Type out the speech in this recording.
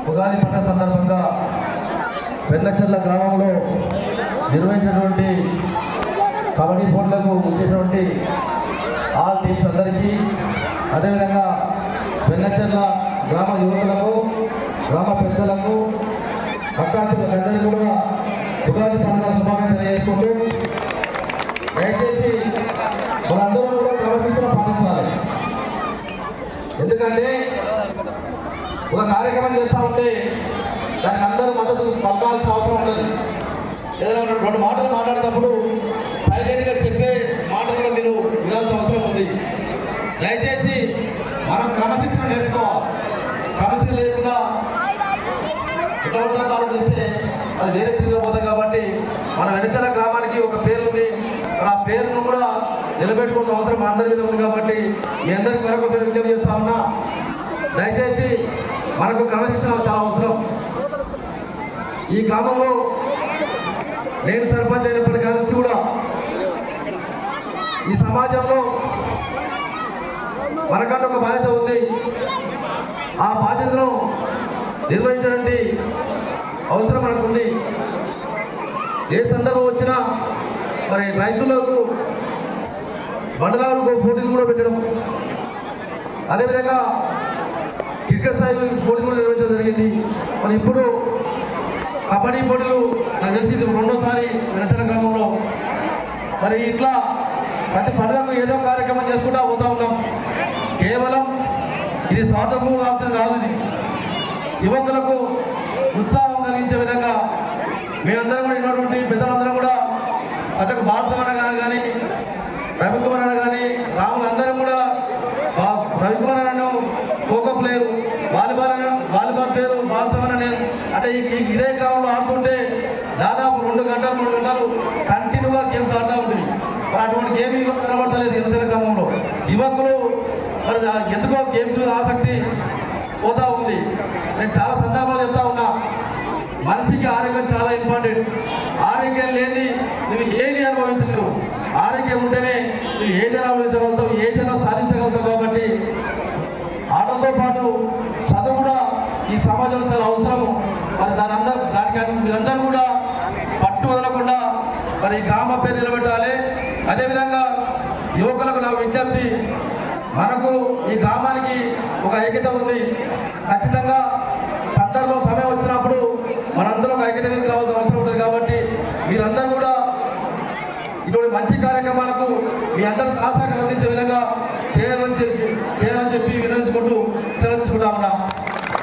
ఉగాది పండుగ సందర్భంగా వెన్నచెర్ల గ్రామంలో నిర్వహించినటువంటి కబడ్డీ పోటీలకు వచ్చేసినటువంటి ఆల్ టీమ్స్ అందరికీ, అదేవిధంగా వెన్నచెర్ల గ్రామ యువకులకు, గ్రామ పెద్దలకు, అక్కాచెల్లెలందరికీ కూడా ఉగాది పండుగ శుభాకాంక్షలు తెలియజేసుకుంటూ, దయచేసి మనందరూ కూడా క్రమశిక్షణ పాటించాలి. ఎందుకంటే ఒక కార్యక్రమం చేస్తూ ఉంటే దానికి అందరూ మద్దతు పలకాల్సిన అవసరం ఉండదు. ఏదైనా రెండు మాటలు మాట్లాడేటప్పుడు సైలెంట్గా చెప్పే మాటలు కూడా మీరు వినాల్సిన అవసరం ఉంది. దయచేసి మనం క్రమశిక్షణ నేర్చుకోవాలి. క్రమశిక్షణ లేకుండా ఎట్లా ఆలోచిస్తే అది వేరే తిరిగిపోతాయి. కాబట్టి మన వెనచల గ్రామానికి ఒక పేరు ఉంది. ఆ పేరును కూడా నిలబెట్టుకున్న అవసరం అందరి మీద ఉంది. కాబట్టి మీ అందరికీ మరొక పేరు విజ్ఞప్తి చేస్తా ఉన్నా, దయచేసి మనకు క్రమశిక్షణ చాలా అవసరం. ఈ గ్రామంలో నేను సర్పంచ్ అయినప్పటికీ కలిసి కూడా ఈ సమాజంలో మనకంటే ఒక బాధ్యత ఉంది. ఆ బాధ్యతను నిర్వహించడానికి అవసరం మనకుంది. ఏ సందర్భం వచ్చినా మరి రైతులకు మండలాలకు పోటీలు కూడా పెట్టడం, అదేవిధంగా క్రికెట్ స్థాయి పోటీలు కూడా నిర్వహించడం జరిగింది. మరి ఇప్పుడు కబడ్డీ పోటీలు నాకు తెలిసి ఇది రెండోసారి వెనచల గ్రామంలో. మరి ఇట్లా ప్రతి పండుగకు ఏదో కార్యక్రమం చేసుకుంటూ పోతా ఉన్నాం. కేవలం ఇది స్వాతంత్రం ఆప్షన్ కాదు. ఇది యువకులకు ఉత్సాహం కలిగించే విధంగా మేమందరం కూడా ఉన్నటువంటి పెద్దలందరం కూడా అతను బాలసుమన్న కానీ రవికుమార్ అన్న కానీ రాములందరం కూడా రవికుమార్ అన్నను ఖోఖో ప్లేయర్, వాలీబాల్ ప్లేయర్ బాలసుమన్న నేను అంటే ఇదే గ్రామంలో ఆడుతుంటే దాదాపు 2 గంటలు 3 గంటలు కంటిన్యూగా గేమ్స్ ఆడుతూ ఉంటుంది. మరి అటువంటి గేమ్ కనబడతలేదు ఎన్నో గ్రామంలో. యువకులు మరి ఎందుకో గేమ్స్ ఆసక్తి పోతా ఉంది. నేను చాలా సందర్భాలు చెప్తా ఉన్నా, మనిషికి ఆరోగ్యం చాలా ఇంపార్టెంట్. ఆరోగ్యం లేని నువ్వు ఏది అనుభవించలేవు. ఆరోగ్యం ఉంటేనే నువ్వు ఏదైనా అనుభవించగలుగుతావు, ఏదైనా సాధించగలుగుతావు. కాబట్టి ఆటలతో పాటు చదువు కూడా ఈ సమాజంలో చాలా అవసరము. మరి దానికి మీరందరూ కూడా పట్టు వదలకుండా మరి గ్రామ పేరు నిలబెట్టాలి. అదేవిధంగా యువకులకు నా విజ్ఞప్తి, మనకు ఈ గ్రామానికి ఒక ఐక్యత ఉంది. ఖచ్చితంగా సందర్భం సమయం వచ్చినప్పుడు మనందరం ఒక ఐక్యత మీద రావాల్సిన అవసరం ఉంటుంది. కాబట్టి మీరందరూ కూడా ఇటువంటి మంచి కార్యక్రమాలకు మీ అందరూ సహకారం అందించే విధంగా చేయాలని చెప్పి వినంచుకుంటూ సెలవుకుంటా ఉన్నా.